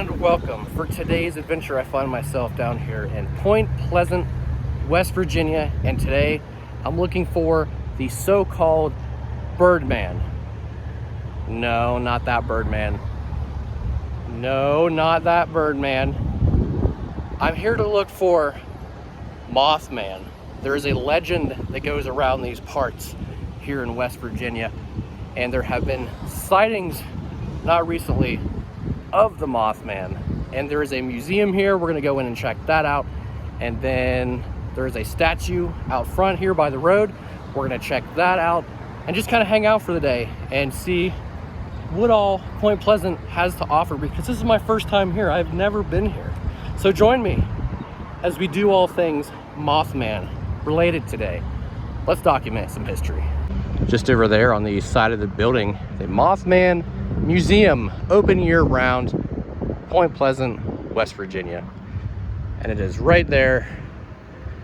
and welcome. For today's adventure, I find myself down here in Point Pleasant, West Virginia, and today I'm looking for the so-called Birdman. No, not that Birdman. No, not that Birdman. I'm here to look for Mothman. There is a legend that goes around these parts here in West Virginia, and there have been sightings, not recently, of the Mothman. And there is a museum here. We're gonna go in and check that out. And then there is a statue out front here by the road. We're gonna check that out and just kind of hang out for the day and see what all Point Pleasant has to offer, because this is my first time here. I've never been here. So join me as we do all things Mothman related today. Let's document some history. Just over there on the side of the building, the Mothman Museum, open year-round, Point Pleasant, West Virginia. And it is right there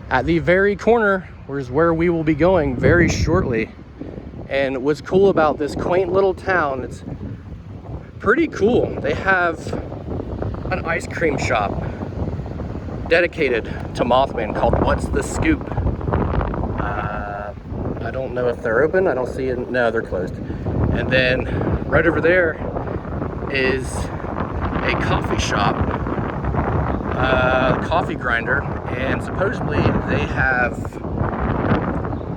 at the very corner, is where we will be going very shortly. And what's cool about this quaint little town, it's pretty cool. They have an ice cream shop dedicated to Mothman called What's the Scoop. I don't know if they're open. I don't see it. No, they're closed. And then right over there is a coffee shop, coffee grinder, and supposedly they have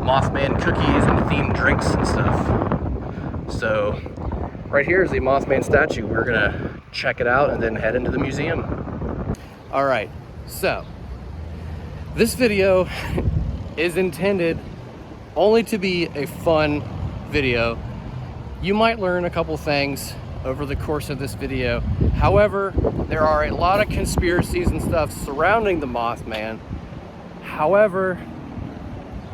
Mothman cookies and themed drinks and stuff. So right here is the Mothman statue. We're gonna check it out and then head into the museum. All right, so this video is intended only to be a fun video. You might learn a couple things over the course of this video. However, there are a lot of conspiracies and stuff surrounding the Mothman. However,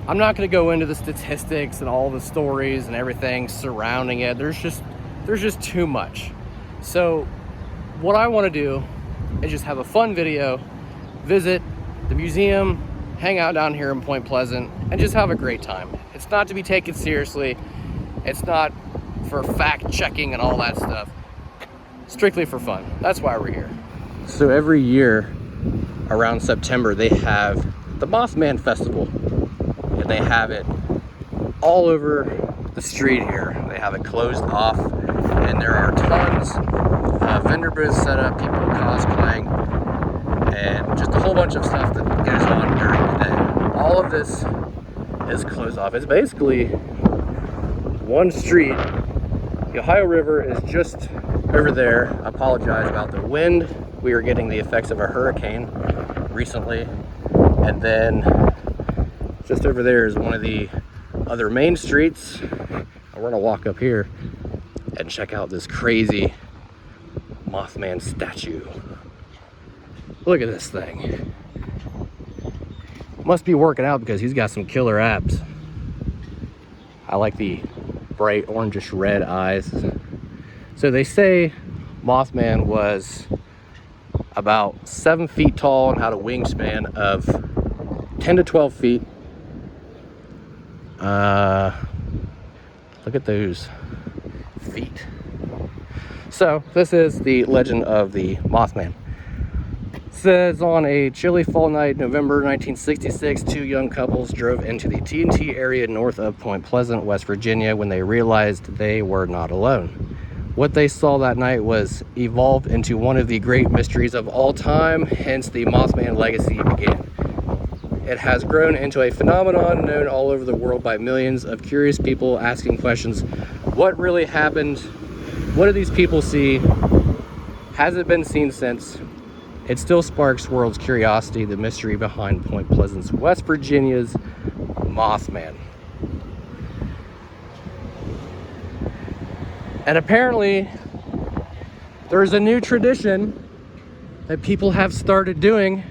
I'm not going to go into the statistics and all the stories and everything surrounding it. There's just too much. So what I want to do is just have a fun video, visit the museum, hang out down here in Point Pleasant, and just have a great time. It's not to be taken seriously. It's not for fact checking and all that stuff. Strictly for fun. That's why we're here. So every year around September, they have the Mothman Festival, and they have it all over the street here. They have it closed off, and there are tons of vendor booths set up, people cosplaying, and just a whole bunch of stuff that goes on during the day. All of this is closed off. It's basically one street. The Ohio River is just over there. I apologize about the wind. We are getting the effects of a hurricane recently. And then just over there is one of the other main streets. We're gonna walk up here and check out this crazy Mothman statue. Look at this thing. Must be working out because he's got some killer abs. I like the bright orangish red eyes. So they say Mothman was about 7 feet tall and had a wingspan of 10 to 12 feet. Look at those feet. So this is the legend of the Mothman. Says on a chilly fall night, November 1966, two young couples drove into the T&T area north of Point Pleasant, West Virginia, when they realized they were not alone. What they saw that night was evolved into one of the great mysteries of all time, hence the Mothman legacy began. It has grown into a phenomenon known all over the world by millions of curious people asking questions. What really happened? What do these people see? Has it been seen since? It still sparks world's curiosity, the mystery behind Point Pleasant's West Virginia's Mothman. And apparently, there's a new tradition that people have started doing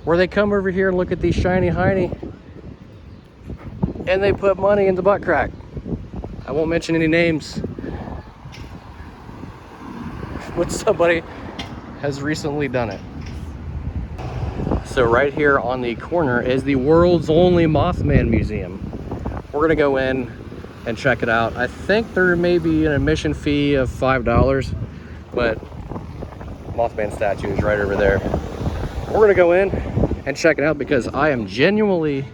where they come over here and look at these shiny hiney and they put money in the butt crack. I won't mention any names, but somebody has recently done it. So right here on the corner is the world's only Mothman museum. We're gonna go in and check it out. I think there may be an admission fee of $5, but Mothman statue is right over there. We're gonna go in and check it out because I am genuinely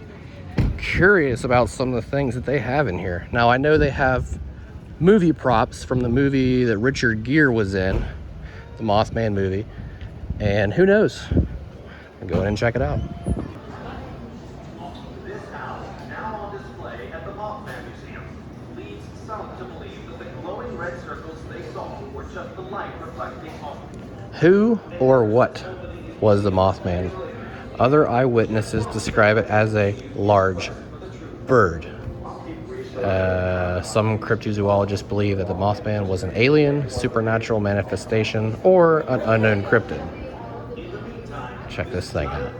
curious about some of the things that they have in here. Now, I know they have movie props from the movie that Richard Gere was in, the Mothman movie, and who knows? I'll go in and check it out. This house, now on display at the Mothman Museum, leads some to believe that the glowing red circles they saw were just the light reflecting off. Who or what was the Mothman? Other eyewitnesses describe it as a large bird. Some cryptozoologists believe that the Mothman was an alien, supernatural manifestation, or an unknown cryptid. Check this thing out.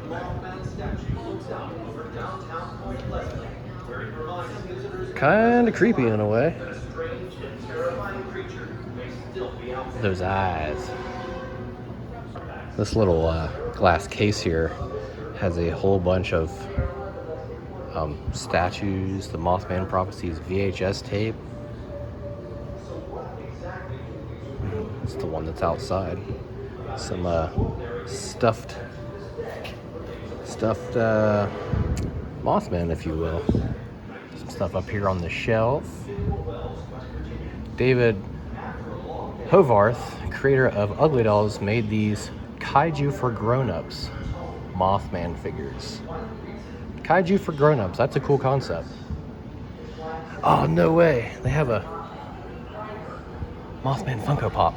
Kind of creepy in a way. Those eyes. This little glass case here has a whole bunch of statues, the Mothman prophecies VHS tape. It's the one that's outside. Some stuffed Mothman, if you will. Some stuff up here on the shelf. David Hovarth, creator of Ugly Dolls, made these kaiju for grown-ups Mothman figures. Kaiju for grown-ups, that's a cool concept. Oh, no way. They have a Mothman Funko Pop.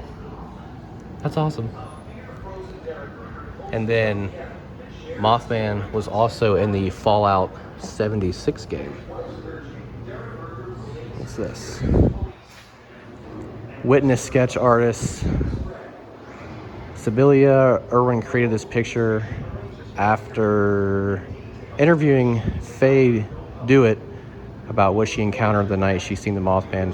That's awesome. And then Mothman was also in the Fallout 76 game. What's this? Witness sketch artist Sibylla Irwin created this picture after interviewing Faye Dewitt about what she encountered the night she seen the Mothman.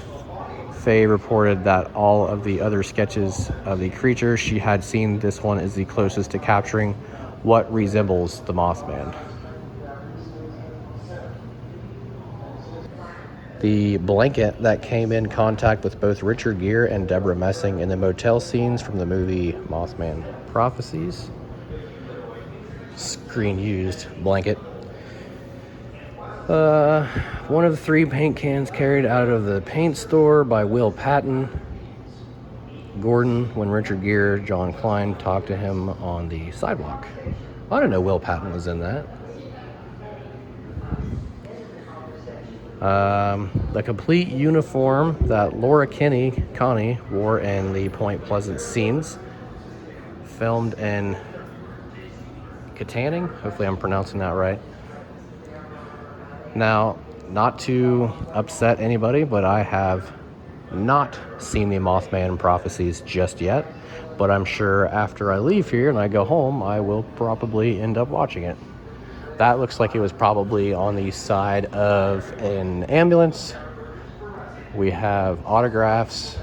Faye reported that all of the other sketches of the creature she had seen, this one is the closest to capturing what resembles the Mothman. The blanket that came in contact with both Richard Gere and Deborah Messing in the motel scenes from the movie Mothman Prophecies. Screen used blanket. One of the 3 paint cans carried out of the paint store by Will Patton. Gordon, when Richard Gere, John Klein talked to him on the sidewalk. I didn't know Will Patton was in that. The complete uniform that Laura Connie wore in the Point Pleasant scenes, filmed in Katanning. Hopefully I'm pronouncing that right. Now, not to upset anybody, but I have not seen the Mothman Prophecies just yet, but I'm sure after I leave here and I go home, I will probably end up watching it. That looks like it was probably on the side of an ambulance. We have autographs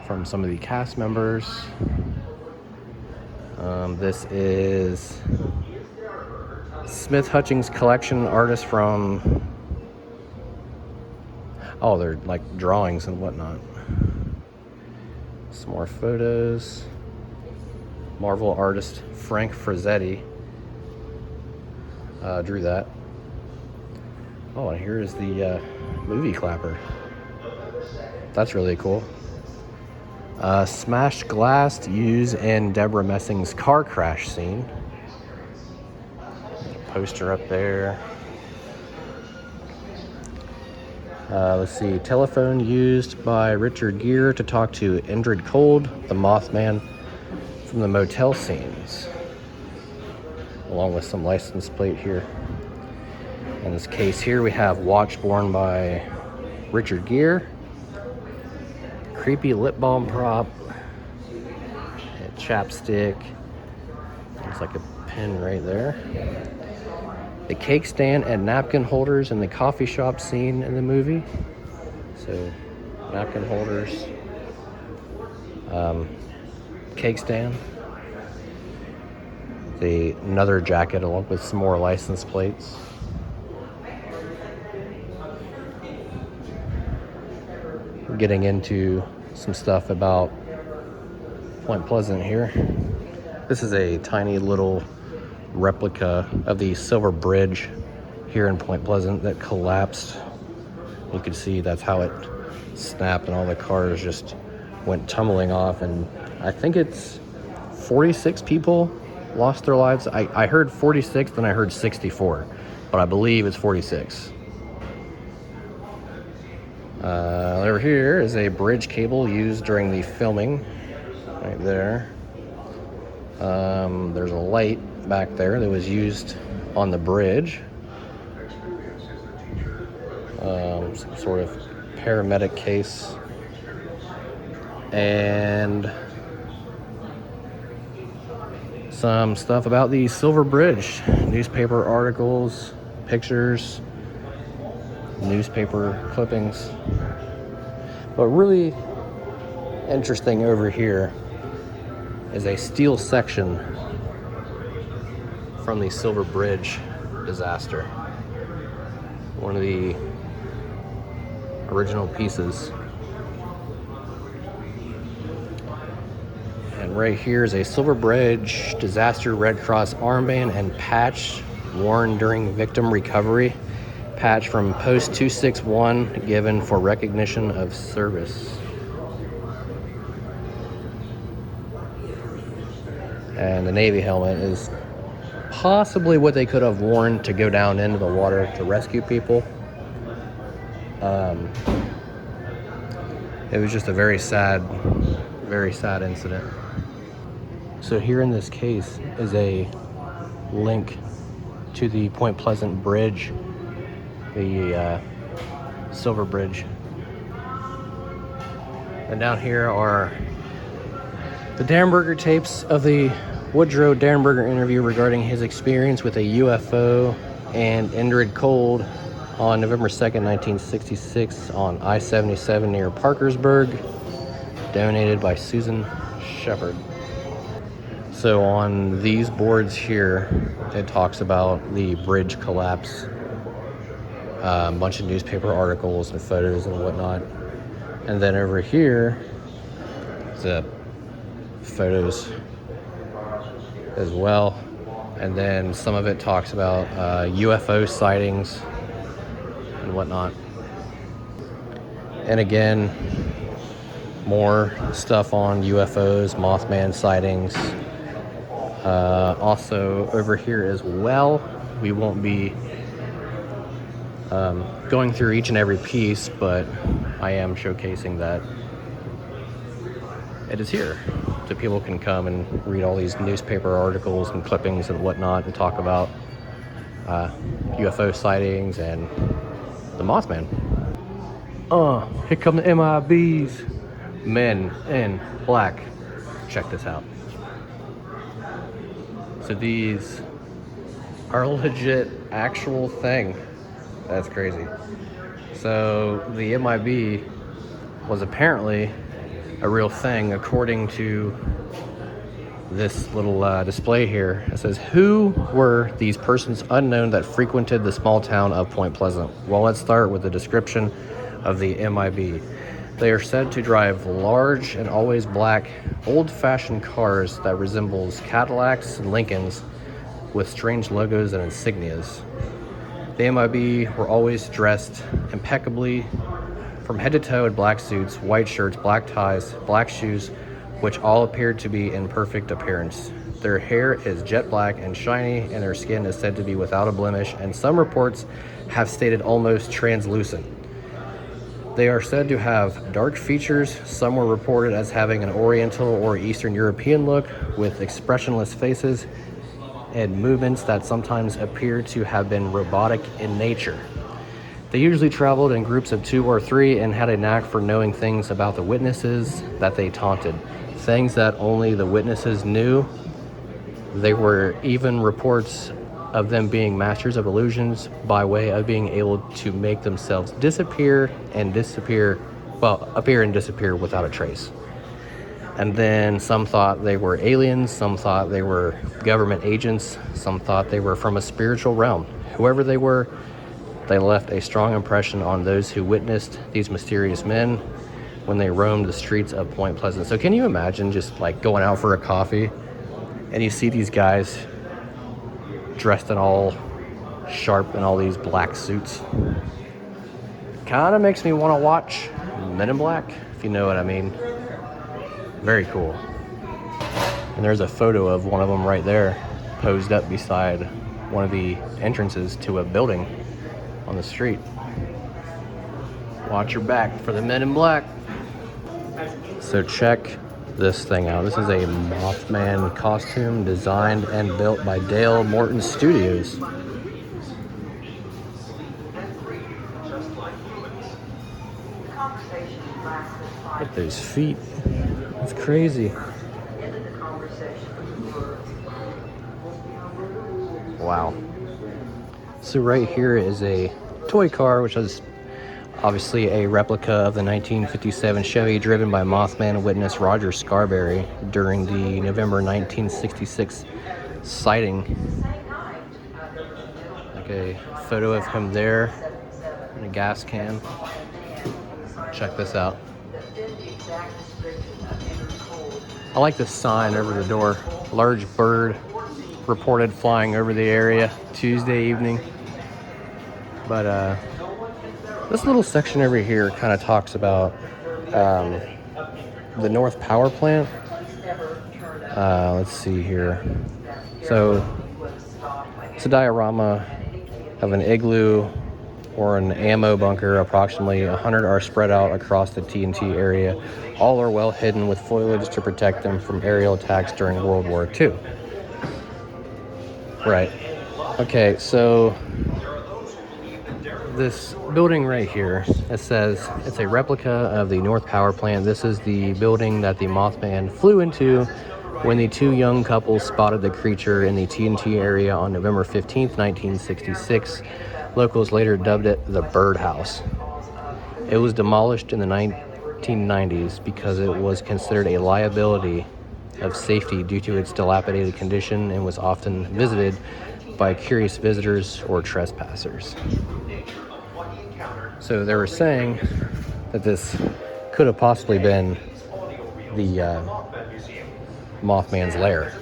from some of the cast members. This is Smith Hutchings collection, artist from... Oh, they're like drawings and whatnot. Some more photos. Marvel artist Frank Frazzetti drew that. Oh, and here is the movie clapper. That's really cool. Smashed glass used in Deborah Messing's car crash scene. Poster up there. Let's see. Telephone used by Richard Gere to talk to Indrid Cold, the Mothman, from the motel scenes. Along with some license plate here. In this case here, we have watch worn by Richard Gere. Creepy lip balm prop. A chapstick. Looks like a pen right there. The cake stand and napkin holders in the coffee shop scene in the movie. So, napkin holders. Cake stand. Another jacket along with some more license plates. We're getting into some stuff about Point Pleasant here. This is a tiny little replica of the Silver Bridge here in Point Pleasant that collapsed. You can see that's how it snapped and all the cars just went tumbling off, and I think it's 46 people lost their lives. I heard 46, then I heard 64, but I believe it's 46. Over here is a bridge cable used during the filming, right there. There's a light back there that was used on the bridge. Some sort of paramedic case. And some stuff about the Silver Bridge. Newspaper articles, pictures, newspaper clippings. But really interesting over here is a steel section from the Silver Bridge disaster. One of the original pieces. And right here is a Silver Bridge disaster Red Cross armband and patch worn during victim recovery. Patch from Post 261 given for recognition of service. And the Navy helmet is possibly what they could have worn to go down into the water to rescue people. It was just a very sad incident. So here in this case is a link to the Point Pleasant Bridge, the Silver Bridge. And down here are the Derenberger tapes of the Woodrow Derenberger interview regarding his experience with a UFO and Indrid Cold on November 2nd, 1966 on I-77 near Parkersburg, donated by Susan Shepard. So on these boards here, it talks about the bridge collapse, a bunch of newspaper articles and photos and whatnot. And then over here, the photos as well. And then some of it talks about UFO sightings and whatnot. And again, more stuff on UFOs, Mothman sightings. Also over here as well, we won't be going through each and every piece, but I am showcasing that it is here. So people can come and read all these newspaper articles and clippings and whatnot and talk about UFO sightings and the Mothman. Here come the MIBs. Men in Black. Check this out. So these are a legit actual thing. That's crazy. So the MIB was apparently a real thing according to this little display here. It says, who were these persons unknown that frequented the small town of Point Pleasant? Well, let's start with the description of the MIB. They are said to drive large and always black, old-fashioned cars that resembles Cadillacs and Lincolns with strange logos and insignias. The MIB were always dressed impeccably from head to toe in black suits, white shirts, black ties, black shoes, which all appeared to be in perfect appearance. Their hair is jet black and shiny, and their skin is said to be without a blemish, and some reports have stated almost translucent. They are said to have dark features. Some were reported as having an Oriental or Eastern European look with expressionless faces and movements that sometimes appear to have been robotic in nature. They usually traveled in groups of 2 or 3 and had a knack for knowing things about the witnesses that they taunted, things that only the witnesses knew. There were even reports of them being masters of illusions by way of being able to make themselves appear and disappear without a trace. And then some thought they were aliens, some thought they were government agents, some thought they were from a spiritual realm. Whoever they were, they left a strong impression on those who witnessed these mysterious men. when they roamed the streets of Point Pleasant. So can you imagine just like going out for a coffee and you see these guys dressed in all sharp in all these black suits? Kind of makes me want to watch Men in Black, if you know what I mean. Very cool. And there's a photo of one of them right there, posed up beside one of the entrances to a building on the street. Watch your back for the Men in Black. So check this thing out. This is a Mothman costume designed and built by Dale Morton Studios. Look at those feet. That's crazy. Wow. So right here is a toy car, which is obviously a replica of the 1957 Chevy driven by Mothman witness Roger Scarberry during the November 1966 sighting. Like a photo of him there in a gas can. Check this out. I like this sign over the door. Large bird reported flying over the area Tuesday evening. But this little section over here kind of talks about the North Power Plant. Let's see here. So it's a diorama of an igloo or an ammo bunker. Approximately 100 are spread out across the TNT area. All are well hidden with foliage to protect them from aerial attacks during World War II. Right. Okay, so this building right here, it says it's a replica of the North Power Plant. This is the building that the Mothman flew into when the two young couples spotted the creature in the TNT area on November 15th, 1966. Locals later dubbed it the Birdhouse. It was demolished in the 1990s because it was considered a liability of safety due to its dilapidated condition and was often visited by curious visitors or trespassers. So they were saying that this could have possibly been the Mothman's lair.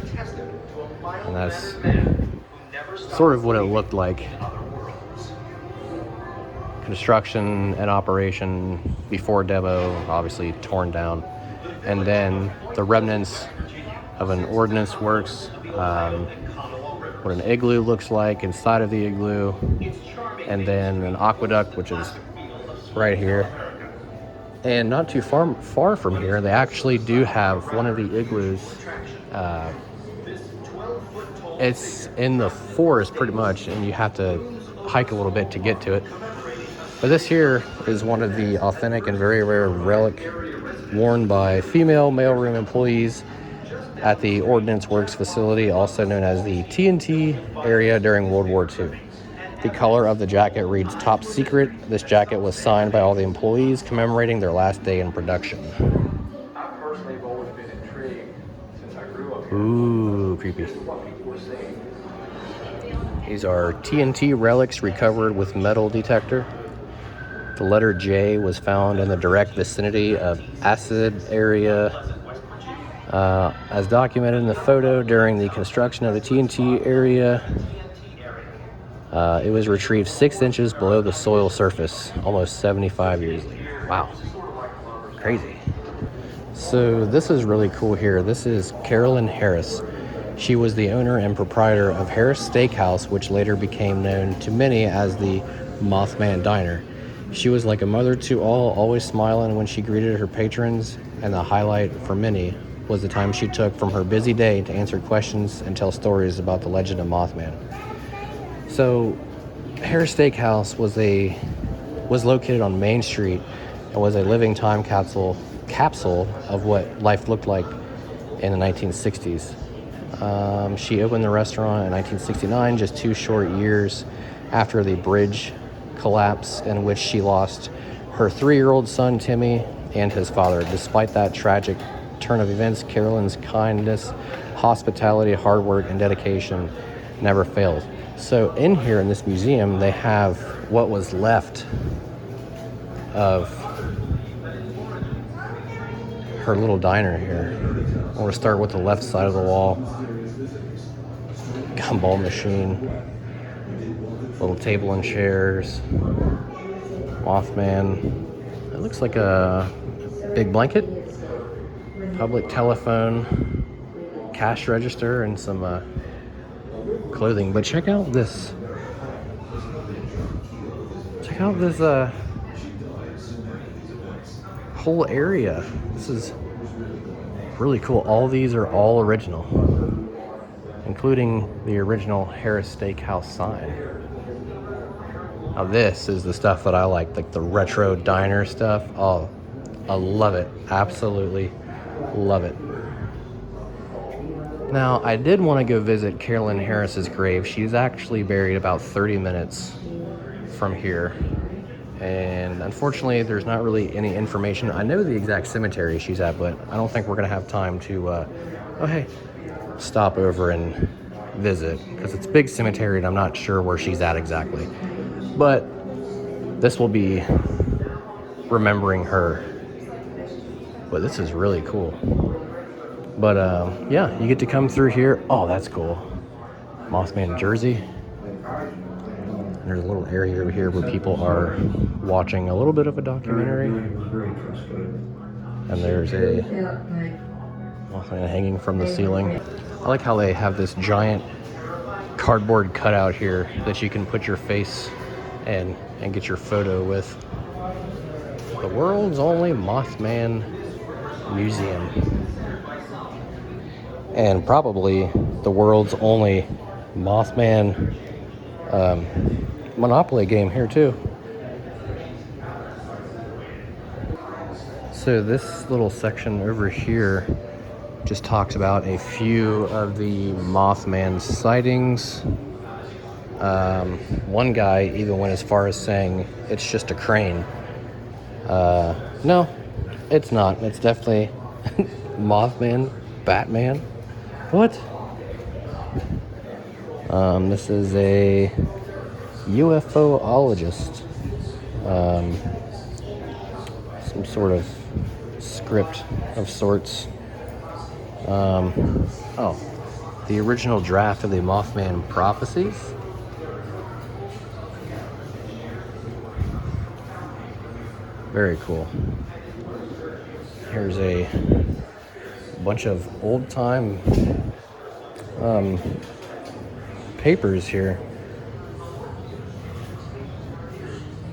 And that's sort of what it looked like. Construction and operation before demo, obviously torn down. And then the remnants of an ordnance works, what an igloo looks like inside of the igloo, and then an aqueduct, which is right here. And not too far from here, they actually do have one of the igloos. It's in the forest pretty much, and you have to hike a little bit to get to it. But this here is one of the authentic and very rare relic worn by female mailroom employees at the Ordnance Works facility, also known as the TNT area during World War II. The color of the jacket reads Top Secret. This jacket was signed by all the employees commemorating their last day in production. I personally have always been intrigued since I grew up here. Ooh, creepy. What people were saying. These are TNT relics recovered with metal detector. The letter J was found in the direct vicinity of acid area. As documented in the photo during the construction of the TNT area, it was retrieved 6 inches below the soil surface, almost 75 years later. Wow, crazy. So this is really cool here. This is Carolyn Harris. She was the owner and proprietor of Harris Steakhouse, which later became known to many as the Mothman Diner. She was like a mother to all, always smiling when she greeted her patrons, and the highlight for many was the time she took from her busy day to answer questions and tell stories about the legend of Mothman. So, Harris Steakhouse was located on Main Street and was a living time capsule of what life looked like in the 1960s. She opened the restaurant in 1969, just 2 short years after the bridge collapse in which she lost her 3-year-old son Timmy and his father. Despite that tragic turn of events, Carolyn's kindness, hospitality, hard work, and dedication never failed. So in here in this museum, they have what was left of her little diner here. I want to start with the left side of the wall. Gumball machine. Little table and chairs. Mothman. It looks like a big blanket. Public telephone. Cash register and some clothing. But check out this. Check out this whole area. This is really cool. All these are all original, including the original Harris Steakhouse sign. Now this is the stuff that I like the retro diner stuff. Oh, I love it. Absolutely love it. Now, I did want to go visit Carolyn Harris's grave. She's actually buried about 30 minutes from here. And unfortunately, there's not really any information. I know the exact cemetery she's at, but I don't think we're going to have time to, stop over and visit. Because it's a big cemetery, and I'm not sure where she's at exactly. But this will be remembering her. But this is really cool. But, yeah, you get to come through here. Oh, that's cool. Mothman jersey. There's a little area over here where people are watching a little bit of a documentary. And there's a Mothman hanging from the ceiling. I like how they have this giant cardboard cutout here that you can put your face and get your photo with. The world's only Mothman museum. And probably the world's only Mothman Monopoly game here too. So this little section over here just talks about a few of the Mothman sightings. One guy even went as far as saying it's just a crane. No, it's not. It's definitely Mothman, Batman. What? This is a UFOologist. Some sort of script of sorts. The original draft of the Mothman prophecies. Very cool. Here's a bunch of old-time papers here.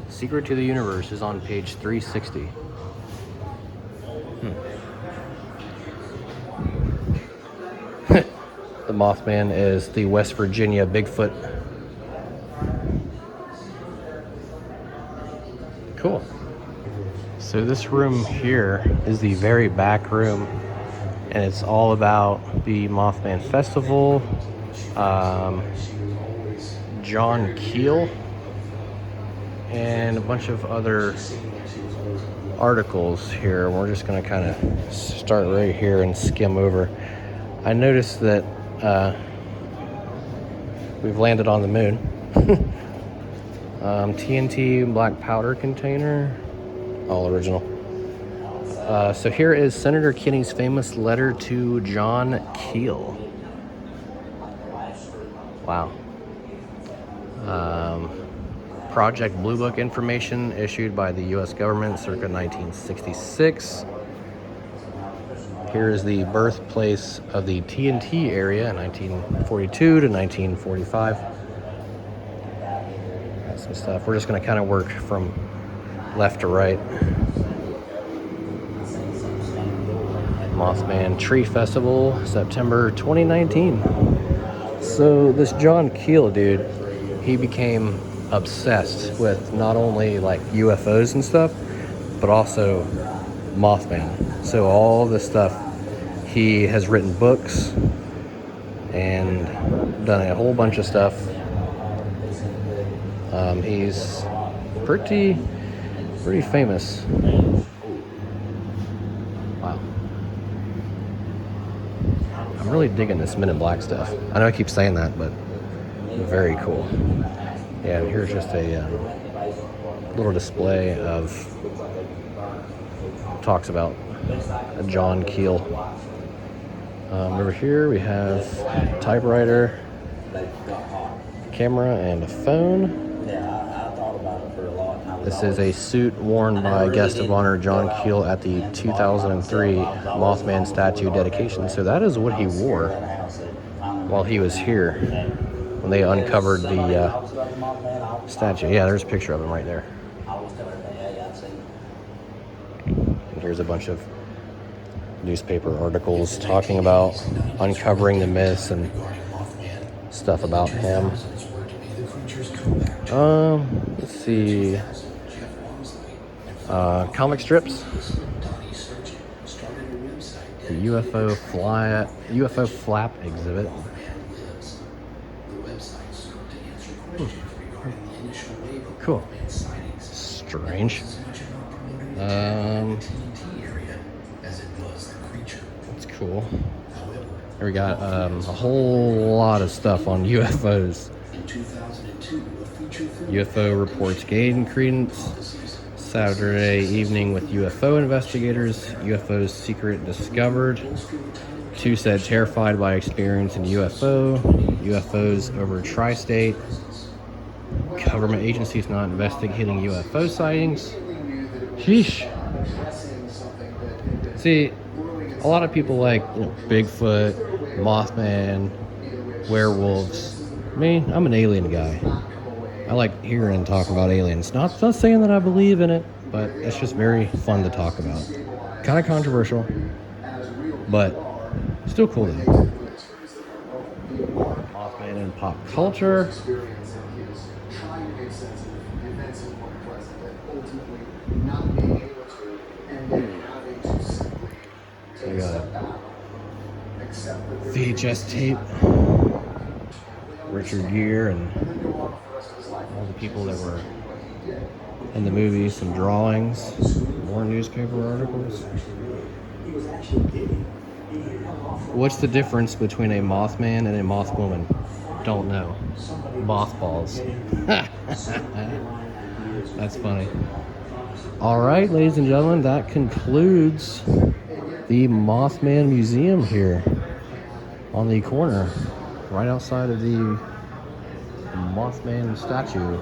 Secret to the Universe is on page 360. The Mothman is the West Virginia Bigfoot. Cool. So this room here is the very back room, and it's all about the Mothman Festival. John Keel and a bunch of other articles here. We're just going to kind of start right here and skim over. I noticed that we've landed on the moon. TNT black powder container, all original. So here is Senator Kinney's famous letter to John Keel. Wow. Project Blue Book information issued by the U.S. government circa 1966. Here is the birthplace of the TNT area, 1942 to 1945. Got some stuff. We're just going to kind of work from left to right. Mothman Tree Festival, September 2019. So this John Keel dude, he became obsessed with not only like UFOs and stuff, but also Mothman. So all this stuff, he has written books and done a whole bunch of stuff. He's pretty famous. Wow. I'm really digging this Men in Black stuff. I know I keep saying that, but very cool. Yeah, and here's just a little display of talks about a John Keel. Over here we have a typewriter, camera, and a phone. This is a suit worn by guest of honor John Keel at the 2003 Mothman statue dedication. So that is what he wore while he was here when they uncovered the statue. Yeah, there's a picture of him right there. And here's a bunch of newspaper articles talking about uncovering the myths and stuff about him. Let's see. Comic strips. The UFO flap exhibit. Cool. Strange. That's cool. Here we got a whole lot of stuff on UFOs. UFO reports gain credence. Saturday evening with UFO investigators. UFO's secret discovered. Two said terrified by experience in UFO. UFOs over tri-state. Government agencies not investigating UFO sightings. Sheesh. See, a lot of people like Bigfoot, Mothman, werewolves. Me, I'm an alien guy. I like hearing and talking about aliens. Not saying that I believe in it, but it's just very fun to talk about. Kind of controversial, but still cool though. Mothman in pop culture. We got VHS tape. Richard Gere and all the people that were in the movie, some drawings, more newspaper articles. What's the difference between a Mothman and a Mothwoman? Don't know. Mothballs. That's funny. All right, ladies and gentlemen, that concludes the Mothman Museum here on the corner, right outside of the Mothman statue.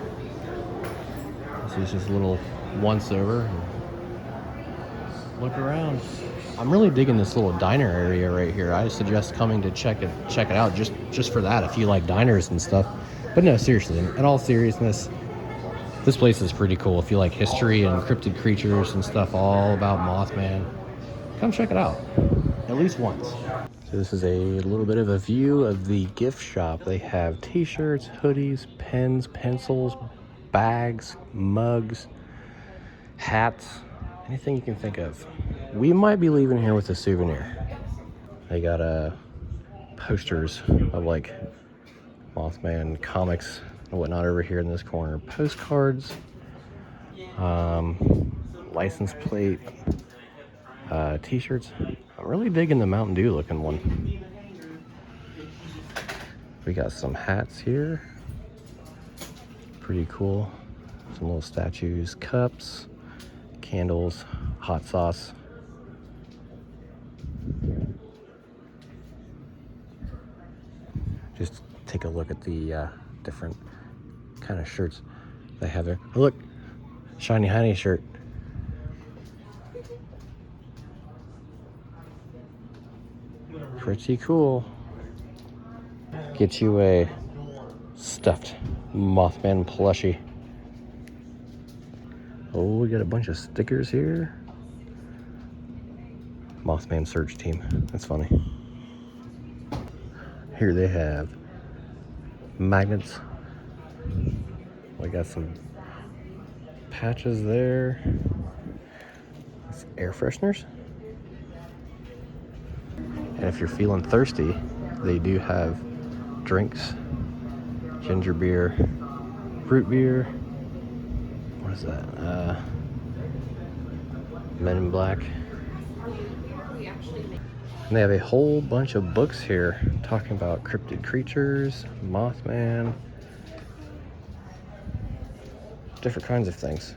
This is just a little once over. Look around. I'm really digging this little diner area right here. I suggest coming to check it out just for that if you like diners and stuff. But no, seriously, in all seriousness, this place is pretty cool. If you like history and cryptid creatures and stuff all about Mothman, come check it out at least once. So this is a little bit of a view of the gift shop. They have t-shirts, hoodies, pens, pencils, bags, mugs, hats, anything you can think of. We might be leaving here with a souvenir. They got posters of like Mothman comics and whatnot over here in this corner. Postcards, license plate, t-shirts. I'm really digging the Mountain Dew looking one. We got some hats here. Pretty cool. Some little statues, cups, candles, hot sauce. Just take a look at the different kind of shirts they have there. Oh, look, Shiny Honey shirt. Pretty cool. Get you a stuffed Mothman plushie. Oh, we got a bunch of stickers here. Mothman search team. That's funny. Here they have magnets. We got some patches there. It's air fresheners. And if you're feeling thirsty, they do have drinks, ginger beer, root beer. What is that? Men in Black. And they have a whole bunch of books here talking about cryptid creatures, Mothman, different kinds of things.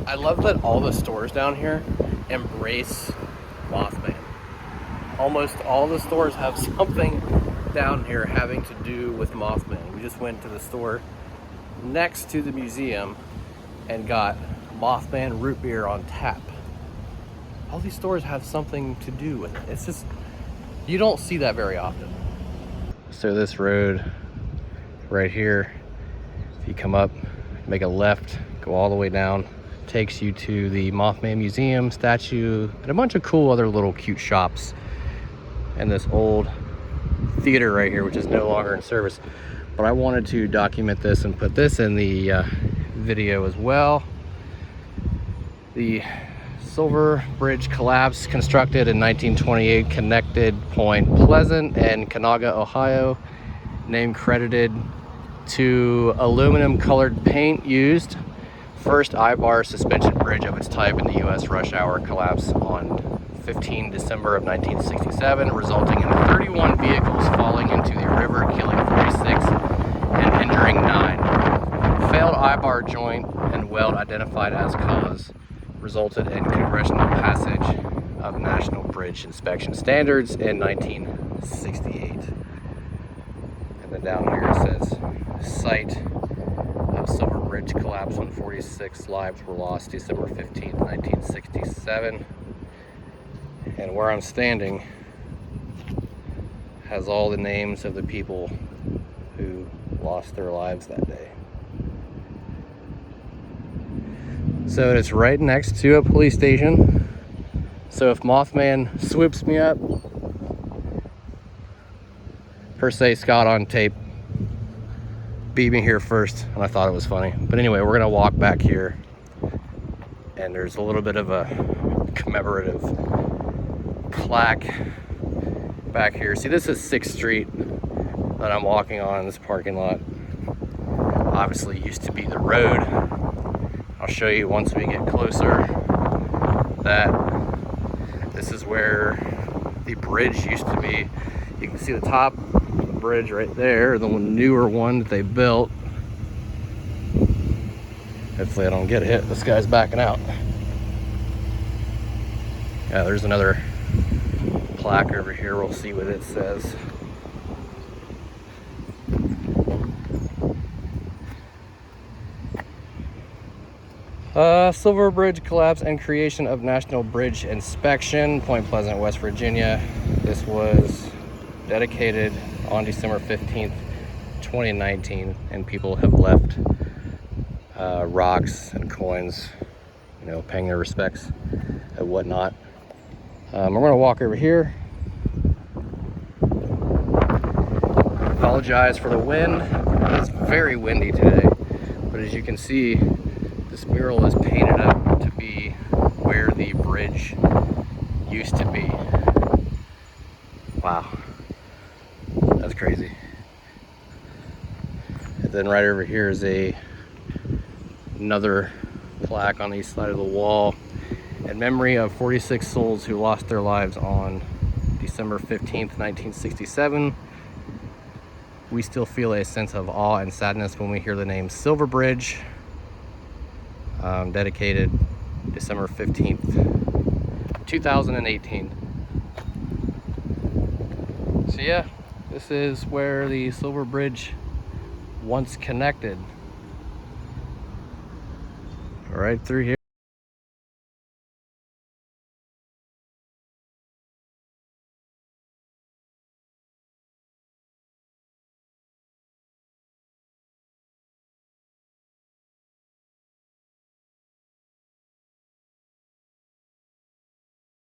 I love that all the stores down here embrace Mothman. Almost all the stores have something down here having to do with Mothman. We just went to the store next to the museum and got Mothman root beer on tap. All these stores have something to do with it. It's just, you don't see that very often. So this road right here, if you come up, make a left, go all the way down, takes you to the Mothman Museum, statue, and a bunch of cool other little cute shops. And this old theater right here, which is no longer in service. But I wanted to document this and put this in the video as well. The Silver Bridge collapse, constructed in 1928, connected Point Pleasant and Canaga, Ohio. Name credited to aluminum colored paint used. First I-bar suspension bridge of its type in the US rush hour collapse on 15 December of 1967, resulting in 31 vehicles falling into the river, killing 46 and injuring 9. Failed I-bar joint and weld identified as cause resulted in congressional passage of National Bridge Inspection Standards in 1968. And then down here it says, site of Silver Bridge collapse when 46 lives were lost December 15th, 1967. And where I'm standing has all the names of the people who lost their lives that day. So it's right next to a police station. So if Mothman swoops me up, per se Scott on tape beat me here first, and I thought it was funny. But anyway, we're gonna walk back here, and there's a little bit of a commemorative plaque back here. See, this is 6th Street that I'm walking on in this parking lot. Obviously used to be the road. I'll show you once we get closer that this is where the bridge used to be. You can see the top of the bridge right there, the newer one that they built. Hopefully I don't get hit. This guy's backing out. Yeah, there's another plaque over here. We'll see what it says. Silver Bridge collapse and creation of National Bridge Inspection, Point Pleasant, West Virginia. This was dedicated on December 15th, 2019, and people have left rocks and coins, you know, paying their respects and whatnot. I'm gonna walk over here. Apologize for the wind. It's very windy today, but as you can see, this mural is painted up to be where the bridge used to be. Wow, that's crazy. And then right over here is another plaque on the east side of the wall in memory of 46 souls who lost their lives on December 15th, 1967. We still feel a sense of awe and sadness when we hear the name Silver Bridge. Dedicated December 15th, 2018. So yeah, this is where the Silver Bridge once connected. Right through here.